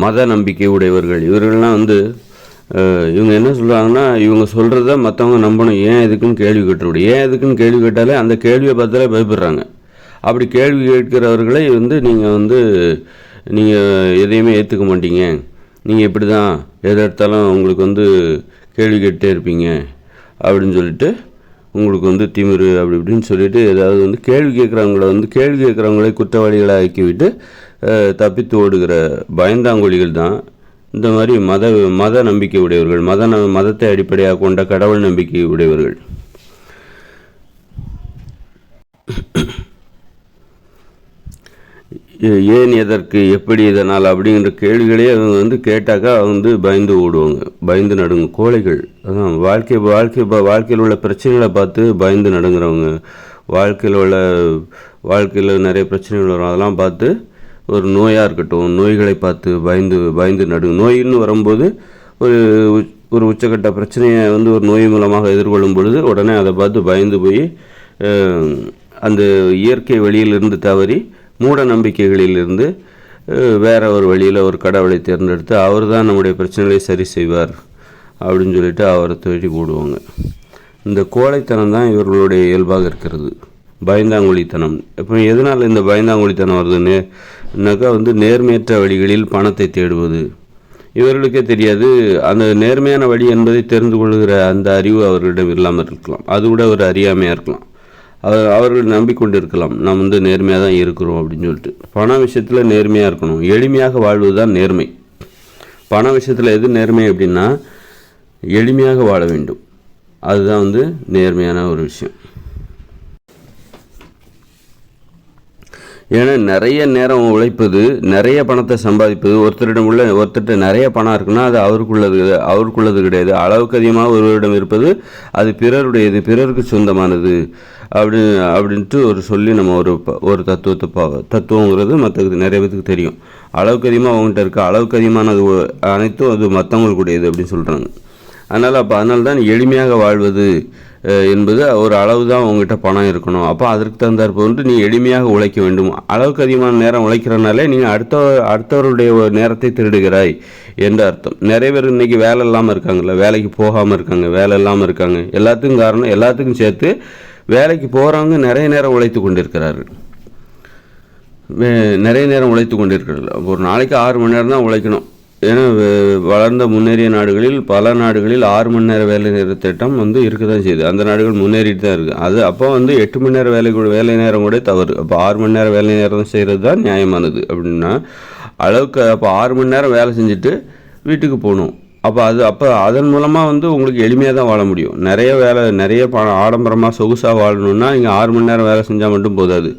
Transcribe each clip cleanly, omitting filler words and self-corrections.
மத நம்பிக்கை உடையவர்கள் இவர்கள்லாம் இவங்க என்ன சொல்கிறாங்கன்னா, இவங்க சொல்கிறத மற்றவங்க நம்பணும். ஏன் எதுக்குன்னு கேள்வி கேட்டுவிடு. ஏன் எதுக்குன்னு கேள்வி கேட்டாலே அந்த கேள்வியை பார்த்தாலே பயப்படுறாங்க. அப்படி கேள்வி கேட்கிறவர்களை நீங்கள் எதையுமே ஏற்றுக்க மாட்டீங்க, நீங்கள் இப்படி தான் எதை எடுத்தாலும் உங்களுக்கு கேள்வி கேட்டே இருப்பீங்க அப்படின்னு சொல்லிட்டு உங்களுக்கு திமிரு அப்படி இப்படின்னு சொல்லிட்டு ஏதாவது கேள்வி கேட்குறவங்களை குற்றவாளிகளை ஆக்கிவிட்டு தப்பித்து ஓடுகிற பயந்தாங்கொழிகள் தான் இந்த மாதிரி மத நம்பிக்கை உடையவர்கள், மதத்தை அடிப்படையாக கொண்ட கடவுள் நம்பிக்கை உடையவர்கள். ஏன், எதற்கு, எப்படி, இதனால் அப்படிங்கிற கேள்விகளே அவங்க கேட்டாக்கா பயந்து ஓடுவாங்க, பயந்து நடுங்க. கோழைகள் அதான் வாழ்க்கையில் உள்ள பிரச்சனைகளை பார்த்து பயந்து நடுங்கிறவங்க. வாழ்க்கையில் நிறைய பிரச்சனைகள் வரும், அதெல்லாம் பார்த்து ஒரு நோயாக இருக்கட்டும், நோய்களை பார்த்து பயந்து நடுங்க. நோயின்னு வரும்போது ஒரு உச்சக்கட்ட பிரச்சனையை ஒரு நோய் மூலமாக எதிர்கொள்ளும் பொழுது உடனே அதை பார்த்து பயந்து போய் அந்த இயற்கை வழியிலிருந்து தவறி மூட நம்பிக்கைகளிலிருந்து வேற ஒரு வழியில் ஒரு கடவுளை தேர்ந்தெடுத்து அவர் தான் நம்முடைய பிரச்சனைகளை சரி செய்வார் அப்படின்னு சொல்லிட்டு அவரை தேடி போடுவாங்க. இந்த கோழைத்தனம் தான் இவர்களுடைய இயல்பாக இருக்கிறது, பயந்தாங்குழித்தனம். இப்போ எதனால் இந்த பயந்தாங்குழித்தனம் வருதுன்னாக்கா நேர்மையற்ற வழிகளில் பணத்தை தேடுவது. இவர்களுக்கே தெரியாது அந்த நேர்மையான வழி என்பதை தெரிந்து கொள்கிற அந்த அறிவு அவர்களிடம் இல்லாமல் இருக்கலாம். அது கூட ஒரு அறியாமையாக இருக்கலாம். அவர்கள் நம்பிக்கொண்டு இருக்கலாம் நாம் நேர்மையாக தான் இருக்கிறோம் அப்படின்னு சொல்லிட்டு. பண விஷயத்தில் நேர்மையாக இருக்கணும், எளிமையாக வாழ்வது தான் நேர்மை. பண விஷயத்தில் எது நேர்மை அப்படின்னா எளிமையாக வாழ வேண்டும், அதுதான் நேர்மையான ஒரு விஷயம். ஏன்னா நிறைய நேரம் உழைப்பது, நிறைய பணத்தை சம்பாதிப்பது, ஒருத்தர்கிட்ட நிறைய பணம் இருக்குன்னா அது அவருக்குள்ளது கிடையாது. அளவுக்கு அதிகமாக ஒருவரிடம் இருப்பது அது பிறருடையது, பிறருக்கு சொந்தமானது அப்படின்ட்டு சொல்லி நம்ம ஒரு தத்துவங்கிறது மற்றதுக்கு நிறைய பேருக்கு தெரியும். அளவுக்கு அதிகமாக அவங்ககிட்ட இருக்க, அளவுக்கு அதிகமானது அனைத்தும் அது மற்றவங்களுக்குடையது அப்படின்னு சொல்கிறாங்க. அதனால தான் எளிமையாக வாழ்வது என்பது ஒரு அளவு தான் உங்ககிட்ட பணம் இருக்கணும். அப்போ அதற்கு தகுந்தாற்போன்று நீ எளிமையாக உழைக்க வேண்டும். அளவுக்கு அதிகமான நேரம் உழைக்கிறனாலே நீங்கள் அடுத்தவருடைய நேரத்தை திருடுகிறாய் என்று அர்த்தம். நிறைய பேர் இன்றைக்கி வேலை இல்லாமல் இருக்காங்கல்ல, வேலைக்கு போகாமல் இருக்காங்க, வேலை இல்லாமல் இருக்காங்க. எல்லாத்துக்கும் காரணம், எல்லாத்துக்கும் சேர்த்து வேலைக்கு போகிறவங்க நிறைய நேரம் உழைத்து கொண்டிருக்கிறார்கள். ஒரு நாளைக்கு 6 மணி நேரம் தான் உழைக்கணும். ஏன்னா வளர்ந்த முன்னேறிய நாடுகளில் பல நாடுகளில் 6 மணி நேர வேலை நேர திட்டம் இருக்க தான் செய்யுது. அந்த நாடுகள் முன்னேறிட்டு தான் இருக்குது. அது அப்போ 8 மணி நேரம் வேலை நேரம் கூட தவறு. அப்போ 6 மணி நேரம் வேலை நேரம் செய்கிறது தான் நியாயமானது. அப்படின்னா அப்போ 6 மணி நேரம் வேலை செஞ்சுட்டு வீட்டுக்கு போகணும். அப்போ அதன் மூலமாக உங்களுக்கு எளிமையாக தான் வாழ முடியும். நிறைய ஆடம்பரமாக சொகுசாக வாழணுன்னா நீங்கள் 6 மணி நேரம் வேலை செஞ்சால் மட்டும் போதாது.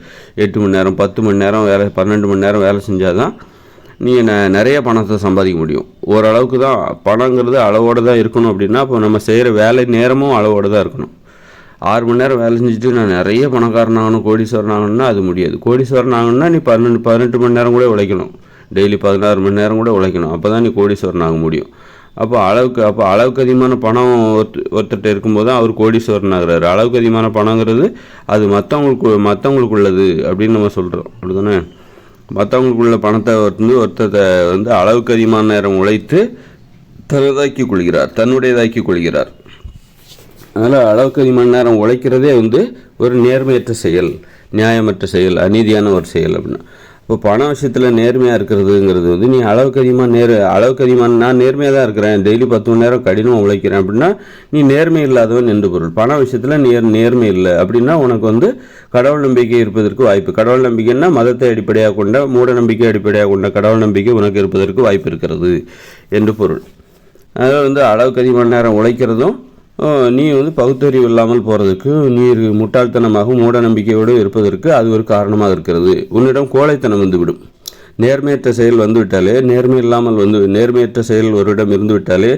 8 மணி நேரம், 10 மணி நேரம் வேலை, 12 மணி நேரம் வேலை செஞ்சால் தான் நீங்கள் நிறைய பணத்தை சம்பாதிக்க முடியும். ஓரளவுக்கு தான் பணங்கிறது அளவோடு தான் இருக்கணும். அப்படின்னா அப்போ நம்ம செய்கிற வேலை நேரமும் அளவோடு தான் இருக்கணும். 6 மணி நேரம் வேலை செஞ்சுட்டு நான் நிறைய பணக்காரன் ஆகணும், கோடீஸ்வரன் ஆகணும்னா அது முடியாது. கோடீஸ்வரன் ஆகணும்னா நீ 18 மணி நேரம் கூட உழைக்கணும், டெய்லி 16 மணி நேரம் கூட உழைக்கணும். அப்போ தான் நீ கோடீஸ்வரன் ஆக முடியும். அப்போ அளவுக்கு அதிகமான பணம் ஒருத்தர்கிட்ட இருக்கும்போது தான் அவர் கோடீஸ்வரன் ஆகிறாரு. அளவுக்கு அதிகமான பணங்கிறது அது மற்றவங்களுக்கு உள்ளது அப்படின்னு நம்ம சொல்கிறோம், அப்படிதானே? மற்றவங்களுக்குள்ள பணத்தை ஒருத்தர் அளவுக்கு அதிகமான நேரம் உழைத்து தன்னுடையதாக்கி கொள்கிறார். அதனால் அளவுக்கு அதிகமான நேரம் உழைக்கிறதே ஒரு நேர்மையற்ற செயல், நியாயமற்ற செயல், அநீதியான ஒரு செயல். அப்படின்னா இப்போ பண விஷயத்தில் நேர்மையாக இருக்கிறதுங்கிறது நீ அளவுக்கு அதிகமாக நான் நேர்மையாக தான் இருக்கிறேன், டெய்லி 10 மணி நேரம் கடினமாக உழைக்கிறேன் அப்படின்னா நீ நேர்மை இல்லாதவன் என்று பொருள். பண விஷயத்தில் நேர்மை இல்லை அப்படின்னா உனக்கு கடவுள் நம்பிக்கை இருப்பதற்கு வாய்ப்பு. கடவுள் நம்பிக்கைன்னா மதத்தை அடிப்படையாக கொண்ட, மூட நம்பிக்கை அடிப்படையாக கொண்ட கடவுள் நம்பிக்கை உனக்கு இருப்பதற்கு வாய்ப்பு இருக்கிறது என்று பொருள். அதாவது அளவுக்கு அதிகமான நேரம் உழைக்கிறதும் நீ பகுத்தறிவு இல்லாமல் போகிறதுக்கு, நீ முட்டாள்தனமாக மூட நம்பிக்கையோடு இருப்பதற்கு அது ஒரு காரணமாக இருக்கிறது. உன்னிடம் கோழைத்தனம் வந்துவிடும். நேர்மையற்ற செயல் வந்துவிட்டாலே, நேர்மையற்ற செயல் ஒருவிடம் இருந்துவிட்டாலே,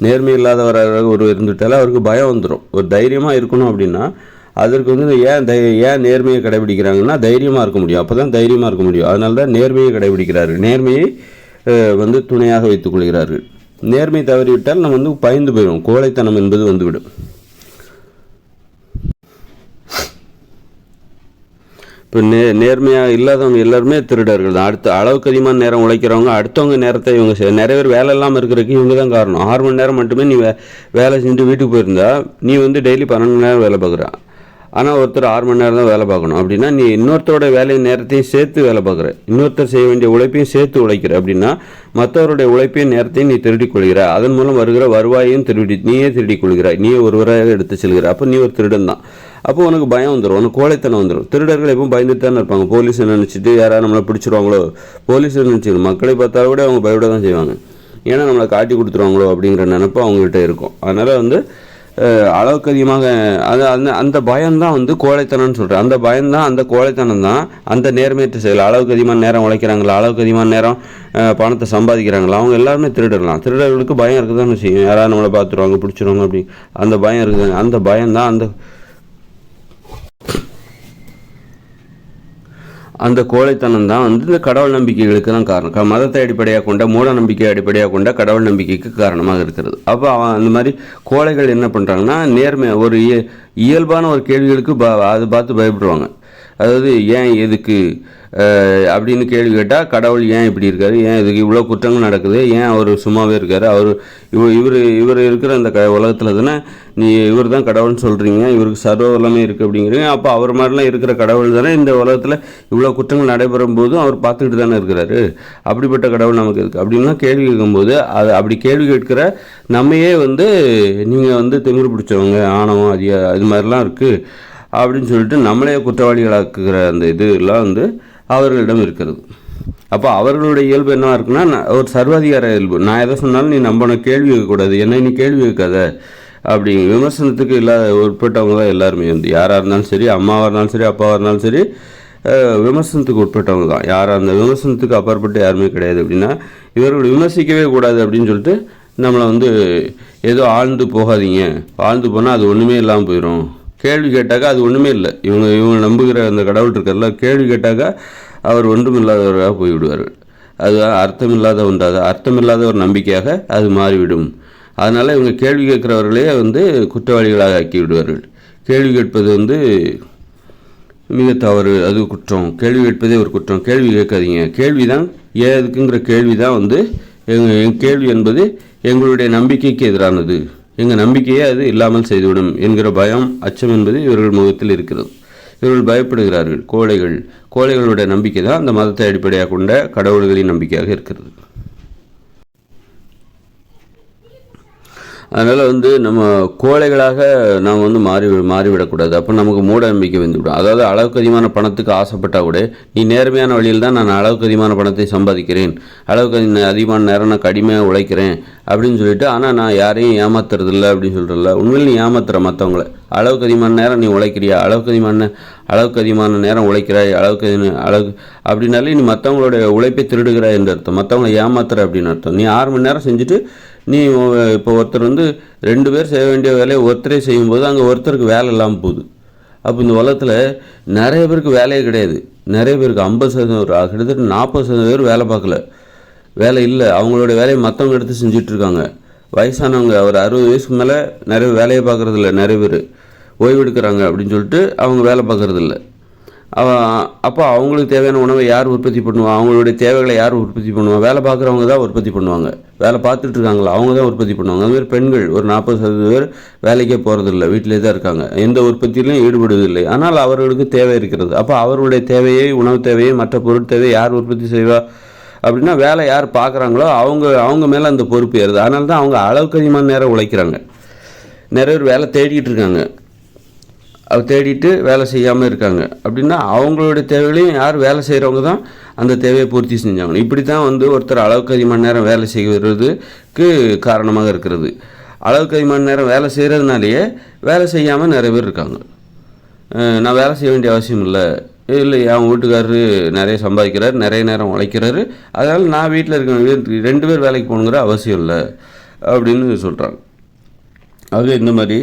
நேர்மை இல்லாதவராக ஒருவர் இருந்துவிட்டாலே அவருக்கு பயம் வந்துடும். ஒரு தைரியமாக இருக்கணும் அப்படின்னா அதற்கு ஏன் நேர்மையை கடைபிடிக்கிறாங்கன்னா தைரியமாக இருக்க முடியும், அப்போ தான் தைரியமாக இருக்க முடியும். அதனால தான் நேர்மையை கடைபிடிக்கிறார்கள், நேர்மையை துணையாக வைத்துக் கொள்கிறார்கள். நேர்மை தவறிவிட்டால் நம்ம பயந்து போயிடும், கோழைத்தனம் என்பது வந்துவிடும். இப்போ நேர்மையாக இல்லாதவங்க எல்லாருமே திருடர்கள் தான். அளவுக்கு அதிகமான நேரம் உழைக்கிறவங்க அடுத்தவங்க நேரத்தை இவங்க நிறைய பேர் வேலை இல்லாமல் இருக்கிறதுக்கு இவங்க தான் காரணம். 6 மணி நேரம் மட்டுமே நீ வேலை செஞ்சுட்டு வீட்டுக்கு போயிருந்தா நீ டெய்லி 12 மணி நேரம் வேலை பார்க்குற. ஆனால் ஒருத்தர் 6 மணி நேரம் தான் வேலை பார்க்கணும். அப்படின்னா நீ இன்னொருத்தரோட வேலை நேரத்தையும் சேர்த்து வேலை பார்க்குற, இன்னொருத்தர் செய்ய வேண்டிய உழைப்பையும் சேர்த்து உழைக்கிற. அப்படின்னா மற்றவருடைய உழைப்பையும் நேரத்தையும் நீ திருடிக் கொள்கிற. அதன் மூலம் வருகிற வருவாயையும் நீயே திருடிக் கொள்கிறாய். நீயே ஒருவராக எடுத்து செல்கிற. அப்போ நீ ஒரு திருடன் தான். அப்போ உனக்கு பயம் வந்துடும், உனக்கு கோழைத்தனம் வந்துடும். திருடர்கள் எப்பவும் பயந்துட்டு தானே இருப்பாங்க. போலீஸை நினச்சிட்டு யாராவது நம்மளை பிடிச்சிருவாங்களோ, போலீஸை நினச்சிக்கணும். மக்களை பார்த்தா கூட அவங்க பயப்பட தான் செய்வாங்க. ஏன்னா நம்மளை காட்டி கொடுத்துருவாங்களோ அப்படிங்கிற நினைப்பு அவங்ககிட்ட இருக்கும். அதனால் அளவுக்கு அதிகமாக அந்த பயம்தான் கோழைத்தனம்னு சொல்கிறேன். அந்த பயம்தான், அந்த கோழைத்தனம் தான் அந்த நேர்மையற்ற செயல். அளவுக்கு அதிகமான நேரம் உழைக்கிறாங்களா, அளவுக்கு அதிகமான நேரம் பணத்தை சம்பாதிக்கிறாங்களா, அவங்க எல்லாருமே திருடலாம். திருடர்களுக்கு பயம் இருக்குதான்னு செய்யும். யாராவது நம்மளை பார்த்துருவாங்க, பிடிச்சிருவாங்க, அப்படி அந்த பயம் இருக்குது. அந்த பயம்தான் அந்த கோழைத்தனம் தான் இந்த கடவுள் நம்பிக்கைகளுக்கு தான் காரணம். மதத்தை அடிப்படையாக கொண்ட, மூட நம்பிக்கையை அடிப்படையாக கொண்ட கடவுள் நம்பிக்கைக்கு காரணமாக இருக்கிறது. அப்போ அந்த மாதிரி கோழைகள் என்ன பண்ணுறாங்கன்னா, நேர்மை ஒரு இயல்பான ஒரு கேள்விகளுக்கு அது பார்த்து பயப்படுவாங்க. அதாவது ஏன் எதுக்கு அப்படின்னு கேள்வி கேட்டால், கடவுள் ஏன் இப்படி இருக்காரு, ஏன் இதுக்கு இவ்வளோ குற்றங்கள் நடக்குது, ஏன் அவர் சும்மாவே இருக்காரு, இவர் இருக்கிற அந்த உலகத்தில் தானே இவர் தான் கடவுள்னு சொல்கிறீங்க, இவருக்கு சர்வ வல்லமை இருக்குது அப்படிங்கிறீங்க. அப்போ அவர் மாதிரிலாம் இருக்கிற கடவுள் தானே இந்த உலகத்தில் இவ்வளோ குற்றங்கள் நடைபெறும் போதும் அவர் பார்த்துக்கிட்டு தானே இருக்கிறாரு. அப்படிப்பட்ட கடவுள் நமக்கு இருக்குது அப்படின்லாம் கேள்வி கேட்கும்போது, அப்படி கேள்வி கேட்கிற நம்மையே நீங்கள் திமிரு பிடிச்சவங்க, ஆணவம் அது மாதிரிலாம் இருக்குது அப்படின்னு சொல்லிட்டு நம்மளே குற்றவாளிகளாக்குகிற அந்த இதெல்லாம் அவர்களிடம் இருக்கிறது. அப்போ அவர்களுடைய இயல்பு என்னவா இருக்குன்னா, ஒரு சர்வாதிகார இயல்பு. நான் எதை சொன்னாலும் நீ நம்பன, கேள்வி கேட்கக்கூடாது, என்ன நீ கேள்வி கேட்காத அப்படி விமர்சனத்துக்கு இல்லாத உட்பட்டவங்க தான் எல்லாருமே. யாராக இருந்தாலும் சரி, அம்மாவாக இருந்தாலும் சரி, அப்பாவாக இருந்தாலும் சரி, விமர்சனத்துக்கு உட்பட்டவங்க தான். யாராக அந்த விமர்சனத்துக்கு அப்பாற்பட்டு யாருமே கிடையாது. அப்படின்னா இவர்கள் விமர்சிக்கவே கூடாது அப்படின்னு சொல்லிட்டு நம்மளை ஏதோ ஆழ்ந்து போகாதீங்க, ஆழ்ந்து போனால் அது ஒன்றுமே இல்லாமல் போயிடும். கேள்வி கேட்டாக்கா அது ஒன்றுமே இல்லை. இவங்க நம்புகிற அந்த கடவுள் இருக்கிறதுல கேள்வி கேட்டாக்கா அவர் ஒன்றும் இல்லாதவராக போய்விடுவார். அது அர்த்தமில்லாத ஒரு நம்பிக்கையாக அது மாறிவிடும். அதனால் இவங்க கேள்வி கேட்குறவர்களே குற்றவாளிகளாக ஆக்கி விடுவார்கள். கேள்வி கேட்பது மிக தவறு, அது குற்றம். கேள்வி கேட்பதே ஒரு குற்றம். கேள்வி கேட்காதீங்க. கேள்விதான் ஏதுக்குங்கிற கேள்விதான் கேள்வி என்பது எங்களுடைய நம்பிக்கைக்கு எதிரானது, எங்கள் நம்பிக்கையே அது இல்லாமல் செய்துவிடும் என்கிற பயம், அச்சம் என்பது இவர்கள் முகத்தில் இருக்கிறது. இவர்கள் பயப்படுகிறார்கள். கோழைகளுடைய நம்பிக்கை தான் அந்த மதத்தை அடிப்படையாக கொண்ட கடவுள்களின் நம்பிக்கையாக இருக்கிறது. அதனால் நம்ம கோழைகளாக நாம் மாறிவிடக்கூடாது. அப்போ நமக்கு மூட நம்பிக்கை வந்துவிடும். அதாவது அளவுக்கு அதிகமான பணத்துக்கு ஆசைப்பட்டால் கூட, நீ நேர்மையான வழியில் தான் நான் அளவுக்கு அதிகமான பணத்தை சம்பாதிக்கிறேன், அளவுக்கு அதிகமான நேரம் நான் கடுமையாக உழைக்கிறேன் அப்படின்னு சொல்லிட்டு, ஆனால் நான் யாரையும் ஏமாத்துறதில்லை அப்படின்னு சொல்கிறதில்ல. உண்மையில் நீ ஏமாத்துற மற்றவங்கள. அளவுக்கு அதிகமான நேரம் நீ உழைக்கிறியா, அளவுக்கு அதிகமான நேரம் உழைக்கிறாய், அளவுக்கு அப்படின்னாலே நீ மற்றவங்களுடைய உழைப்பை திருடுகிறாய் என்று அர்த்தம். மற்றவங்களை ஏமாத்துற அப்படின்னு அர்த்தம். நீ 6 மணி நேரம் செஞ்சுட்டு நீ இப்போ ஒருத்தர் 2 பேர் செய்ய வேண்டிய வேலையை ஒருத்தரே செய்யும்போது அங்கே ஒருத்தருக்கு வேலை இல்லாமல் போகுது. அப்போ இந்த உலகத்தில் நிறைய பேருக்கு வேலையே கிடையாது. நிறைய பேருக்கு 50% கிட்டத்தட்ட 40% பேர் வேலை பார்க்கல, வேலை இல்லை. அவங்களோட வேலையை மற்றவங்க எடுத்து செஞ்சிட்ருக்காங்க. வயசானவங்க ஒரு 60 வயசுக்கு மேலே நிறைய வேலையை பார்க்குறதில்ல. நிறைய பேர் ஓய்வு எடுக்கிறாங்க அப்படின்னு சொல்லிட்டு அவங்க வேலை பார்க்குறதில்ல. அப்போ அவங்களுக்கு தேவையான உணவை யார் உற்பத்தி பண்ணுவாங்க, அவங்களுடைய தேவைகளை யார் உற்பத்தி பண்ணுவாங்க? வேலை பார்க்குறவங்க தான் உற்பத்தி பண்ணுவாங்க. வேலை பார்த்துட்ருக்காங்களா அவங்க தான் உற்பத்தி பண்ணுவாங்க. அதுமாதிரி பெண்கள் ஒரு 40% பேர் வேலைக்கே போகிறதில்ல, வீட்டிலே தான் இருக்காங்க, எந்த உற்பத்தியிலையும் ஈடுபடுவதில்லை. ஆனால் அவர்களுக்கு தேவை இருக்கிறது. அப்போ அவர்களுடைய தேவையை, உணவு தேவையை, மற்ற பொருள் தேவையை யார் உற்பத்தி செய்வா அப்படின்னா வேலை யார் பார்க்குறாங்களோ அவங்க மேலே அந்த பொறுப்பு ஏறுது. அதனால தான் அவங்க அளவுக்கு அதிகமான நேரம் உழைக்கிறாங்க. நிறைய பேர் வேலை தேடிக்கிட்டு இருக்காங்க, தேடிட்டு வேலை செய்யாமல் இருக்காங்க. அப்படின்னா அவங்களுடைய தேவைகளையும் யார் வேலை செய்கிறவங்க தான் அந்த தேவையை பூர்த்தி செஞ்சாங்க. இப்படி தான் ஒருத்தர் அளவுக்கு அதிகமான நேரம் வேலை செய்வதற்கு காரணமாக இருக்கிறது. அளவுக்கு அதிகமான நேரம் வேலை செய்கிறதுனாலேயே வேலை செய்யாமல் நிறைய பேர் இருக்காங்க. நான் வேலை செய்ய வேண்டிய அவசியம் இல்லை, அவன் வீட்டுக்காரரு நிறைய சம்பாதிக்கிறார், நிறைய நேரம் உழைக்கிறாரு, அதனால் நான் வீட்டில் இருக்க 2 பேர் வேலைக்கு போகணுங்கிற அவசியம் இல்லை அப்படின்னு சொல்கிறாங்க. அது இந்த மாதிரி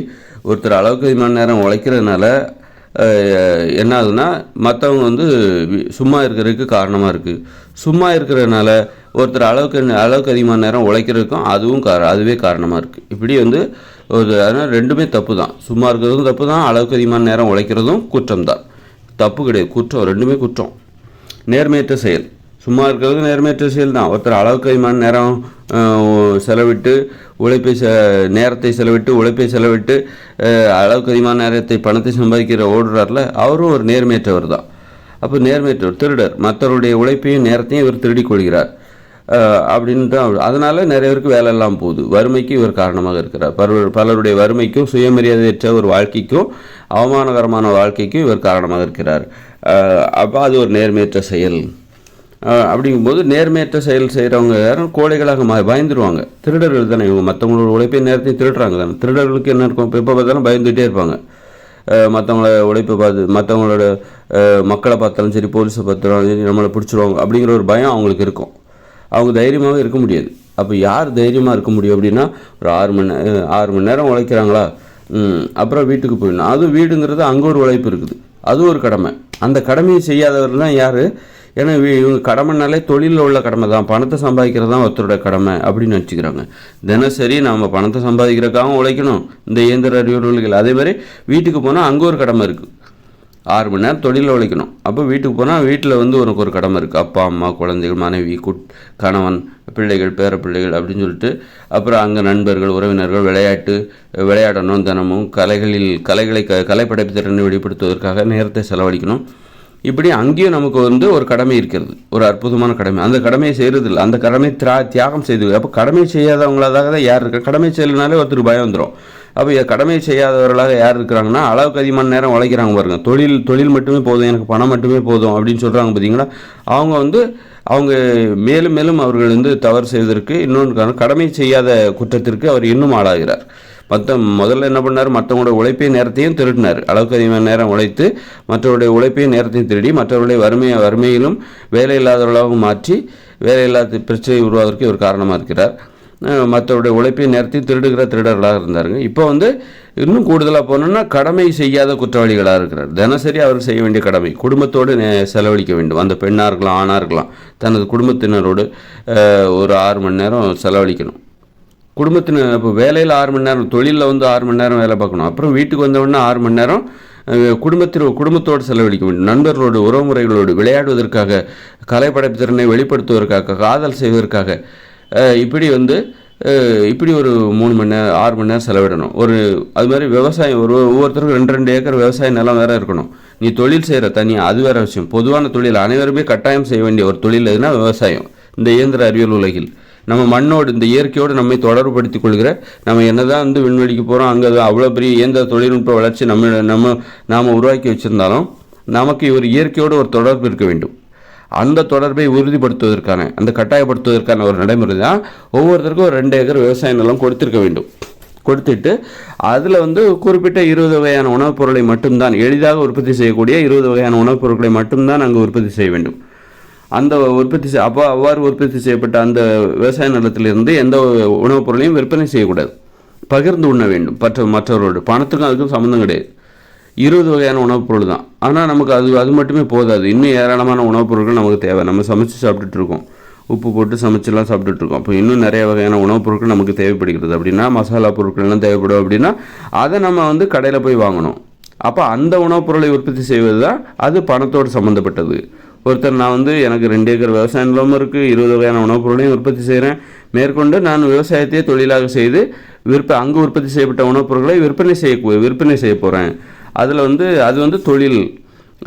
ஒருத்தர் அளவுக்கு அதிகமான நேரம் உழைக்கிறதுனால என்ன ஆகுதுன்னா, மற்றவங்க சும்மா இருக்கிறதுக்கு காரணமாக இருக்குது. சும்மா இருக்கிறதுனால ஒருத்தர் அளவுக்கு அதிகமான நேரம் உழைக்கிறதுக்கும் அதுவே காரணமாக இருக்குது. இப்படி அதனால் 2மே தப்பு தான். சும்மா இருக்கிறதும் தப்பு தான், அளவுக்கு அதிகமான நேரம் உழைக்கிறதும் குற்றம் தான். தப்பு கிடையாது, குற்றம். ரெண்டுமே குற்றம். நேர்மையற்ற செயல். சும்மா இருக்கிறது நேர்மையற்ற செயல் தான். ஒருத்தர் அளவுக்கு அதிகமான நேரம் செலவிட்டு நேரத்தை செலவிட்டு உழைப்பை செலவிட்டு அளவுக்கு அதிகமான நேரத்தை பணத்தை சம்பாதிக்கிற ஓடுறார்ல, அவரும் ஒரு நேர்மையற்றவர் தான். அப்போ நேர்மையற்றவர், திருடர். மற்றவருடைய உழைப்பையும் நேரத்தையும் இவர் திருடிக் கொள்கிறார் அப்படின்ட்டு. அதனால் நிறைய பேருக்கு வேலை எல்லாம் போகுது. வறுமைக்கு இவர் காரணமாக இருக்கிறார். பலருடைய வறுமைக்கும் சுயமரியாதையற்ற ஒரு வாழ்க்கைக்கும் அவமானகரமான வாழ்க்கைக்கும் இவர் காரணமாக இருக்கிறார். அப்போ அது ஒரு நேர்மையற்ற செயல். அப்படிங்கும்போது நேர்மையற்ற செயல் செய்கிறவங்க யாரும் கோழைகளாக பயந்துருவாங்க. திருடர்கள் தானே இவங்க. மற்றவங்களோட உழைப்பை நேரத்தையும் திருடுறாங்க தானே. திருடர்களுக்கு என்ன இருக்கும்? இப்போ எப்போ பார்த்தாலும் பயந்துகிட்டே இருப்பாங்க. மற்றவங்கள உழைப்பை பார்த்து, மற்றவங்களோட மக்களை பார்த்தாலும் சரி, போலீஸை பார்த்தாலும் சரி, நம்மளை பிடிச்சிருவாங்க அப்படிங்கிற ஒரு பயம் அவங்களுக்கு இருக்கும். அவங்க தைரியமாகவே இருக்க முடியாது. அப்போ யார் தைரியமாக இருக்க முடியும் அப்படின்னா, ஒரு 6 மணி நேரம் உழைக்கிறாங்களா, அப்புறம் வீட்டுக்கு போயிடணும். அதுவும் வீடுங்கிறது அங்கே ஒரு உழைப்பு இருக்குது, அதுவும் ஒரு கடமை. அந்த கடமையை செய்யாதவர் தான் யார்? ஏன்னா இவங்க கடமைனாலே தொழிலில் உள்ள கடமை தான், பணத்தை சம்பாதிக்கிறது தான் ஒருத்தரோட கடமை அப்படின்னு நினச்சிக்கிறாங்க. தினசரி நம்ம பணத்தை சம்பாதிக்கிறதுக்காக உழைக்கணும் இந்த இயந்திர அறிவுரைகள். அதே மாதிரி வீட்டுக்கு போனால் அங்கே ஒரு கடமை இருக்குது. 6 மணி நேரம் தொழிலில் உழைக்கணும். அப்போ வீட்டுக்கு போனால் வீட்டில் உனக்கு ஒரு கடமை இருக்குது. அப்பா, அம்மா, குழந்தைகள், மனைவி, கணவன், பிள்ளைகள், பேர பிள்ளைகள் அப்படின்னு சொல்லிட்டு, அப்புறம் அங்கே நண்பர்கள், உறவினர்கள், விளையாடணும். தினமும் கலைப்படைப்பு திறனை வெளிப்படுத்துவதற்காக நேரத்தை செலவழிக்கணும். இப்படி அங்கேயும் நமக்கு ஒரு கடமை இருக்கிறது, ஒரு அற்புதமான கடமை. அந்த கடமையை செய்கிறதில்லை, அந்த கடமை தியாகம் செய்து. அப்போ கடமை செய்யாதவங்களாக தான் யார் இருக்கா? கடமை செய்யலனாலே ஒருத்தருக்கு பயம் வந்துடும். அப்போ கடமை செய்யாதவர்களாக யார் இருக்கிறாங்கன்னா, அளவுக்கு அதிகமான நேரம் உழைக்கிறாங்க பாருங்கள். தொழில் மட்டுமே போதும், எனக்கு பணம் மட்டுமே போதும் அப்படின்னு சொல்கிறாங்க பார்த்தீங்களா. அவங்க மேலும் மேலும் அவர்கள் தவறு செய்வதற்கு இன்னொன்று கடமை செய்யாத குற்றத்திற்கு அவர் இன்னும் ஆளாகிறார். முதல்ல என்ன பண்ணார்? மற்றவங்களோட உழைப்பையும் நேரத்தையும் திருடினார். அளவுக்கு அதிகமான நேரம் உழைத்து மற்றவருடைய உழைப்பையும் நேரத்தையும் திருடி மற்றவருடைய வறுமையிலும் வேலை இல்லாதவர்களாகவும் மாற்றி வேலையில்லாத பிரச்சனை உருவாவதற்கு ஒரு காரணமாக இருக்கிறார். மற்றவருடைய உழைப்பையும் நேரத்தையும் திருடர்களாக இருந்தாருங்க. இப்போ இன்னும் கூடுதலாக போனோம்னா கடமை செய்யாத குற்றவாளிகளாக இருக்கிறார். தினசரி அவர் செய்ய வேண்டிய கடமை குடும்பத்தோடு செலவழிக்க வேண்டும். அந்த பெண்ணாக இருக்கலாம், ஆணாக இருக்கலாம், தனது குடும்பத்தினரோடு ஒரு 6 மணி நேரம் செலவழிக்கணும். குடும்பத்தினர் இப்போ வேலையில் 6 மணி நேரம், தொழிலில் 6 மணி நேரம் வேலை பார்க்கணும். அப்புறம் வீட்டுக்கு வந்தவுடனே 6 மணி நேரம் குடும்பத்தோடு செலவழிக்க வேண்டும். நண்பர்களோடு, உறவுமுறைகளோடு விளையாடுவதற்காக, கலைப்படைப்பு திறனை வெளிப்படுத்துவதற்காக, காதல் செய்வதற்காக, இப்படி ஒரு 3 மணி நேரம் 6 மணி நேரம் செலவிடணும். அது மாதிரி விவசாயம், ஒவ்வொருத்தருக்கும் 2 ஏக்கர் விவசாய நிலம் வேறு இருக்கணும். நீ தொழில் செய்கிற தனியாக அது வேறு விஷயம். பொதுவான தொழில் அனைவருமே கட்டாயம் செய்ய வேண்டிய ஒரு தொழில் எதுனா விவசாயம். இந்த இயந்திர அறிவியல் உலகில் நம்ம மண்ணோடு, இந்த இயற்கையோடு நம்மை தொடர்புபடுத்திக் கொள்கிற, நம்ம என்னதான் விண்வெளிக்கு போகிறோம், அங்கே அவ்வளோ பெரிய இயந்திர தொழில்நுட்ப வளர்ச்சி நாம் உருவாக்கி வச்சுருந்தாலும் நமக்கு இயற்கையோடு ஒரு தொடர்பு இருக்க வேண்டும். அந்த தொடர்பை உறுதிப்படுத்துவதற்கான, அந்த கட்டாயப்படுத்துவதற்கான ஒரு நடைமுறை தான் ஒவ்வொருத்தருக்கும் ஒரு 2 ஏக்கர் விவசாய நிலம் கொடுத்திருக்க வேண்டும். கொடுத்துட்டு அதில் குறிப்பிட்ட 20 வகையான உணவுப் பொருளை மட்டும்தான், எளிதாக உற்பத்தி செய்யக்கூடிய 20 வகையான உணவுப் பொருட்களை மட்டும்தான் அங்கு உற்பத்தி செய்ய வேண்டும். அந்த அவ்வாறு உற்பத்தி செய்யப்பட்ட அந்த விவசாய நிலத்திலிருந்து எந்த உணவுப் பொருளையும் விற்பனை செய்யக்கூடாது. பகிர்ந்து உண்ண வேண்டும் மற்றவர்களோடு. பணத்துக்கும் அதுக்கும் சம்மந்தம் கிடையாது. 20 வகையான உணவுப் பொருள் தான். ஆனால் நமக்கு அது மட்டுமே போதாது. இன்னும் ஏராளமான உணவுப் பொருட்கள் நமக்கு தேவை. நம்ம சமைச்சு சாப்பிட்டுட்டு இருக்கோம், உப்பு போட்டு சமைச்செல்லாம் சாப்பிட்டுட்டு இருக்கோம். அப்போ இன்னும் நிறைய வகையான உணவுப் பொருட்கள் நமக்கு தேவைப்படுகிறது. அப்படின்னா மசாலா பொருட்கள்லாம் தேவைப்படும். அப்படின்னா அதை நம்ம கடையில் போய் வாங்கணும். அப்போ அந்த உணவுப் பொருளை உற்பத்தி செய்வது தான் அது பணத்தோடு சம்மந்தப்பட்டது. ஒருத்தர் எனக்கு 2 ஏக்கர் விவசாய நிலமும் இருக்குது, 20 வகையான உணவுப் பொருளையும் உற்பத்தி செய்கிறேன், மேற்கொண்டு நான் விவசாயத்தையே தொழிலாக செய்து அங்கு உற்பத்தி செய்யப்பட்ட உணவுப் பொருட்களை விற்பனை செய்ய போகிறேன். அதில் அது தொழில்.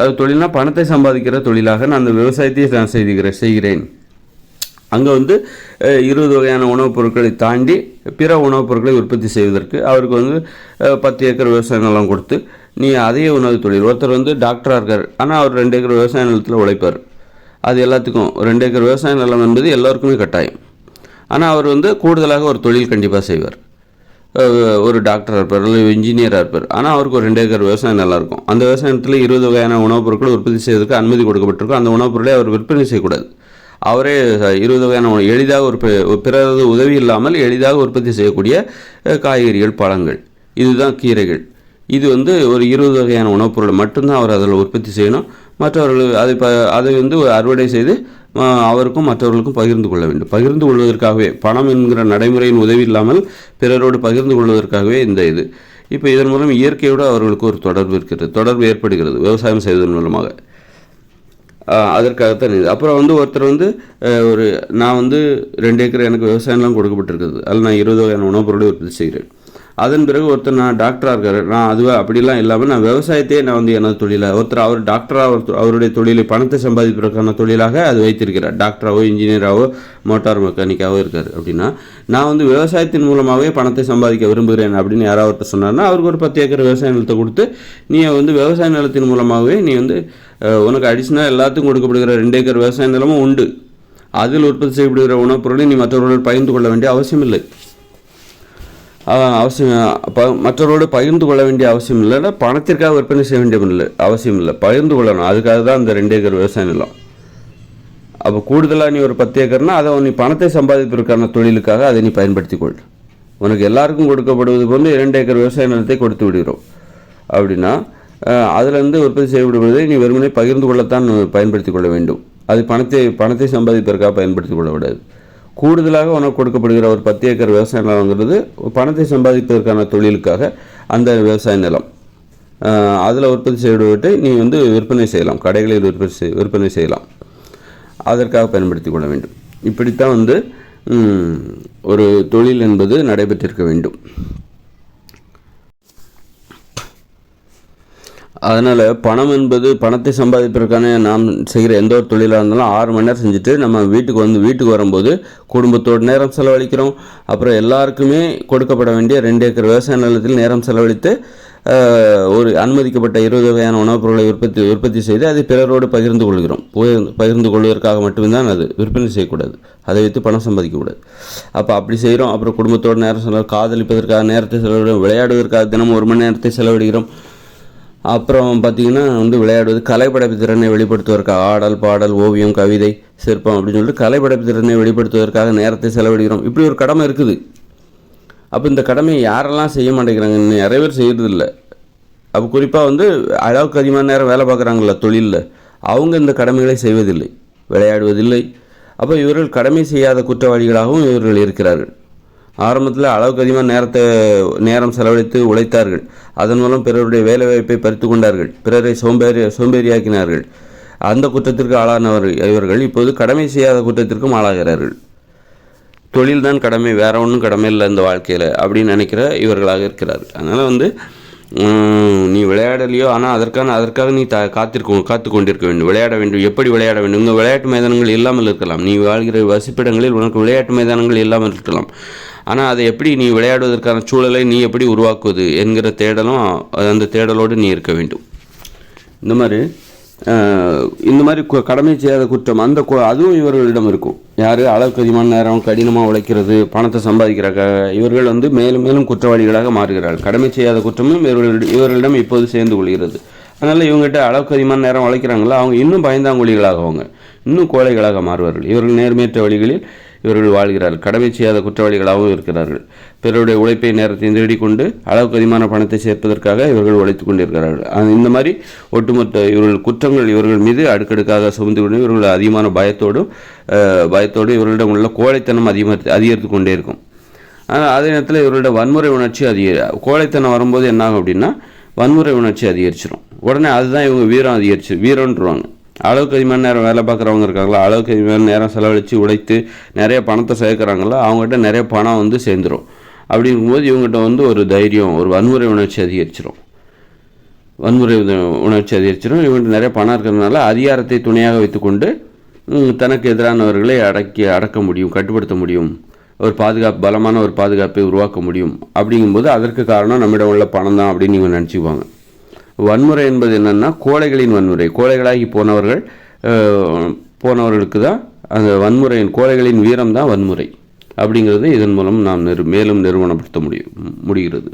அது தொழில்னா பணத்தை சம்பாதிக்கிற தொழிலாக நான் அந்த விவசாயத்தையே நான் செய்கிறேன். அங்கே 20 வகையான உணவுப் பொருட்களை தாண்டி பிற உணவுப் பொருட்களை உற்பத்தி செய்வதற்கு அவருக்கு 10 ஏக்கர் விவசாய நிலம் கொடுத்து, நீ அதே உணவு தொழில். ஒருத்தர் டாக்டராக இருக்கார், ஆனால் அவர் 2 ஏக்கர் விவசாய நிலத்தில் உழைப்பார். அது எல்லாத்துக்கும் 2 ஏக்கர் விவசாய நிலம் என்பது எல்லோருக்குமே கட்டாயம். ஆனால் அவர் கூடுதலாக ஒரு தொழில் கண்டிப்பாக செய்வார். ஒரு டாக்டராக இருப்பார், இல்லை இன்ஜினியராக இருப்பார். ஆனால் அவருக்கு ஒரு 2 ஏக்கர் விவசாயம் நல்லா இருக்கும். அந்த விவசாயத்தில் 20 வகையான உணவுப் பொருட்களை உற்பத்தி செய்வதற்கு அனுமதி கொடுக்கப்பட்டிருக்கும். அந்த உணவுப் பொருளை அவர் விற்பனை செய்யக்கூடாது. அவரே 20 வகையான எளிதாக பிறரது உதவி இல்லாமல் எளிதாக உற்பத்தி செய்யக்கூடிய காய்கறிகள், பழங்கள், இதுதான் கீரைகள். இது ஒரு 20 வகையான உணவுப் பொருளை மட்டும்தான் அவர் அதில் உற்பத்தி செய்யணும். மற்றவர்கள் அதை அறுவடை செய்து அவருக்கும் மற்றவர்களுக்கும் பகிர்ந்து கொள்ள வேண்டும். பகிர்ந்து கொள்வதற்காகவே, பணம் என்கிற நடைமுறையின் உதவி இல்லாமல் பிறரோடு பகிர்ந்து கொள்வதற்காகவே இப்போ இதன் மூலம் இயற்கையோடு அவர்களுக்கு ஒரு தொடர்பு ஏற்படுகிறது விவசாயம் செய்வதன் மூலமாக. அதற்காகத்தான் இது. அப்புறம் ஒருத்தர் நான் 2 ஏக்கர் எனக்கு விவசாயம்லாம் கொடுக்கப்பட்டிருக்குது. அதில் நான் 20 வகையான உணவுப் பொருளை உற்பத்தி செய்கிறேன். அதன் பிறகு ஒருத்தர் நான் டாக்டராக இருக்கார். நான் அப்படிலாம் இல்லாமல் நான் விவசாயத்தையே நான் எனது தொழிலாக அவர் டாக்டராக அவருடைய தொழிலை பணத்தை சம்பாதிப்பதற்கான தொழிலாக அது வைத்திருக்கிறார். டாக்டராகவோ இன்ஜினியராகவோ மோட்டார் மெக்கானிக்காவோ இருக்கார். அப்படின்னா நான் விவசாயத்தின் மூலமாகவே பணத்தை சம்பாதிக்க விரும்புகிறேன் அப்படின்னு யாராவது ஒருத்தர் சொன்னார்னா அவருக்கு ஒரு 10 ஏக்கர் விவசாய நிலத்தை கொடுத்து நீ விவசாய நிலத்தின் மூலமாகவே நீ உனக்கு அடிஷ்னலாக எல்லாத்துக்கும் கொடுக்கப்படுகிற 2 ஏக்கர் விவசாய நிலமும் உண்டு. அதில் உற்பத்தி செய்யப்படுகிற உணவுப் பொருளை நீ மற்றவர்கள் பகிர்ந்து கொள்ள வேண்டிய அவசியம் இல்லை. மற்றவரோடு பகிர்ந்து கொள்ள வேண்டிய அவசியம் இல்லைன்னா பணத்திற்காக விற்பனை செய்ய வேண்டிய அவசியம் இல்லை. பகிர்ந்து கொள்ளணும். அதுக்காக தான் அந்த 2 ஏக்கர் விவசாய நிலம். அப்போ கூடுதலாக நீ ஒரு 10 ஏக்கர்னா அதை நீ பணத்தை சம்பாதிப்பதற்கான தொழிலுக்காக அதை நீ பயன்படுத்திக்கொள். உனக்கு எல்லாருக்கும் கொடுக்கப்படுவது போன்று 2 ஏக்கர் விவசாய நிலத்தை கொடுத்து விடுகிறோம். அப்படின்னா அதிலிருந்து உற்பத்தி செய்யப்படுவதை நீ வெறுமனே பகிர்ந்து கொள்ளத்தான் பயன்படுத்தி கொள்ள வேண்டும். அது பணத்தை சம்பாதிப்பதற்காக பயன்படுத்தி கொள்ளக்கூடாது. கூடுதலாக உனக்கு கொடுக்கப்படுகிற ஒரு 10 ஏக்கர் விவசாய நிலங்கிறது பணத்தை சம்பாதிப்பதற்கான தொழிலுக்காக அந்த விவசாய நிலம். அதில் உற்பத்தி செய்வதை நீ விற்பனை செய்யலாம். கடைகளில் விற்பனை செய்யலாம். அதற்காக பயன்படுத்தி கொள்ள வேண்டும். இப்படித்தான் ஒரு தொழில் என்பது நடைபெற்றிருக்க வேண்டும். அதனால் பணம் என்பது பணத்தை சம்பாதிப்பதற்கான நாம் செய்கிற எந்த ஒரு தொழிலாக இருந்தாலும் 6 மணி நேரம் செஞ்சுட்டு நம்ம வீட்டுக்கு வரும்போது குடும்பத்தோடு நேரம் செலவழிக்கிறோம். அப்புறம் எல்லாருக்குமே கொடுக்கப்பட வேண்டிய 2 ஏக்கர் விவசாய நிலத்தில் நேரம் செலவழித்து ஒரு அனுமதிக்கப்பட்ட 20 வகையான உணவுப் பொருளை உற்பத்தி செய்து அதை பிறரோடு பகிர்ந்து கொள்கிறோம். பகிர்ந்து கொள்வதற்காக மட்டுமே தான் அது விற்பனை செய்யக்கூடாது. அதை வைத்து பணம் சம்பாதிக்கக்கூடாது. அப்படி செய்கிறோம். அப்புறம் குடும்பத்தோடு நேரம் காதலிப்பதற்காக நேரத்தை செலவிடுறோம். விளையாடுவதற்காக தினமும் 1 மணி நேரத்தை செலவிடுகிறோம். அப்புறம் பார்த்திங்கன்னா விளையாடுவது கலைப்படைப்பு திறனை வெளிப்படுத்துவதற்காக ஆடல், பாடல், ஓவியம், கவிதை, சிற்பம் அப்படின்னு சொல்லிட்டு கலைப்படைப்பு திறனை வெளிப்படுத்துவதற்காக நேரத்தை செலவிடுகிறோம். இப்படி ஒரு கடமை இருக்குது. அப்போ இந்த கடமையை யாரெல்லாம் செய்ய மாட்டேங்கிறாங்க? நிறைய பேர் செய்கிறதில்ல. அப்போ குறிப்பாக அளவுக்கு அதிகமான நேரம் வேலை பார்க்குறாங்கள தொழிலில், அவங்க இந்த கடமைகளை செய்வதில்லை, விளையாடுவதில்லை. அப்போ இவர்கள் கடமை செய்யாத குற்றவாளிகளாகவும் இவர்கள் இருக்கிறார்கள். ஆரம்பத்தில் அளவுக்கு அதிகமாக நேரம் செலவழித்து உழைத்தார்கள். அதன் மூலம் பிறருடைய வேலைவாய்ப்பை பறித்து கொண்டார்கள். பிறரை சோம்பேறியாக்கினார்கள். அந்த குற்றத்திற்கு இவர்கள் இப்போது கடமை செய்யாத குற்றத்திற்கும் ஆளாகிறார்கள். தொழில்தான் கடமை, வேற ஒன்றும் கடமை இல்லை இந்த வாழ்க்கையில் அப்படின்னு நினைக்கிற இவர்களாக இருக்கிறார்கள். அதனால் நீ விளையாடலையோ, ஆனால் அதற்காக நீ காத்து கொண்டிருக்க வேண்டும். விளையாட வேண்டும். எப்படி விளையாட வேண்டும்? உங்கள் விளையாட்டு மைதானங்கள் இல்லாமல் இருக்கலாம். நீ வாழ்கிற வசிப்பிடங்களில் உனக்கு விளையாட்டு மைதானங்கள் இல்லாமல் இருக்கலாம். ஆனால் அதை எப்படி நீ விளையாடுவதற்கான சூழலை நீ எப்படி உருவாக்குவது என்கிற தேடலும் அந்த தேடலோடு நீ இருக்க வேண்டும். இந்த மாதிரி கடமை செய்யாத குற்றம் அதுவும் இவர்களிடம் இருக்கும். யார்? அளவுக்கு அதிகமான நேரம் கடினமாக உழைக்கிறது, பணத்தை சம்பாதிக்கிறாங்க. இவர்கள் மேலும் மேலும் குற்றவாளிகளாக மாறுகிறார்கள். கடமை செய்யாத குற்றமும் இவர்களிடம் இப்போது சேர்ந்து கொள்கிறது. அதனால் இவங்ககிட்ட அளவுக்கு அதிகமான நேரம் உழைக்கிறாங்களா, அவங்க இன்னும் பயந்தாங்கொழிகளாக இன்னும் கோழைகளாக மாறுவார்கள். இவர்கள் நேர்மையற்ற வழிகளில் இவர்கள் வாழ்கிறார்கள். கடமை செய்யாத குற்றவாளிகளாகவும் இருக்கிறார்கள். பிறருடைய உழைப்பை நேரத்தை தேடிக்கொண்டு அளவுக்கு அதிகமான பணத்தை சேர்ப்பதற்காக இவர்கள் உழைத்து கொண்டிருக்கிறார்கள். இந்த மாதிரி ஒட்டுமொத்த இவர்கள் குற்றங்கள் இவர்கள் மீது அடுக்கடுக்காக சுமந்து கொண்டு இவர்கள் அதிகமான பயத்தோடு இவர்களிடம் உள்ள கோழைத்தனம் அதிகரித்து கொண்டே இருக்கும். ஆனால் அதே நேரத்தில் இவர்களோட வன்முறை உணர்ச்சி கோழைத்தனம் வரும்போது என்னாகும் அப்படின்னா வன்முறை உணர்ச்சி அதிகரிச்சிடும். உடனே அதுதான் இவங்க வீரம்ன்றுவாங்க. அளவுக்கு அதிகமான நேரம் வேலை பார்க்குறவங்க இருக்காங்களா, அளவுக்கு அதிகமான நேரம் செலவழித்து உழைத்து நிறைய பணத்தை சேர்க்குறாங்களா, அவங்ககிட்ட நிறைய பணம் சேர்ந்துடும். அப்படிங்கும்போது இவங்ககிட்ட ஒரு தைரியம், ஒரு வன்முறை உணர்ச்சி அதிகரிச்சிடும். இவங்ககிட்ட நிறைய பணம் இருக்கிறதுனால அதிகாரத்தை துணையாக வைத்துக்கொண்டு தனக்கு எதிரானவர்களை அடக்க முடியும், கட்டுப்படுத்த முடியும், பலமான ஒரு பாதுகாப்பை உருவாக்க முடியும். அப்படிங்கும்போது அதற்கு காரணம் நம்மிடம் உள்ள பணம் தான் அப்படின்னு நீங்கள் நினச்சிக்குவாங்க. வன்முறை என்பது என்னென்னா கோழைகளின் வன்முறை. கோழைகளாகி போனவர்களுக்கு தான் அந்த கோழைகளின் வீரம் தான் வன்முறை அப்படிங்கிறது இதன் மூலம் நாம் மேலும் நிறுவனப்படுத்த முடிகிறது.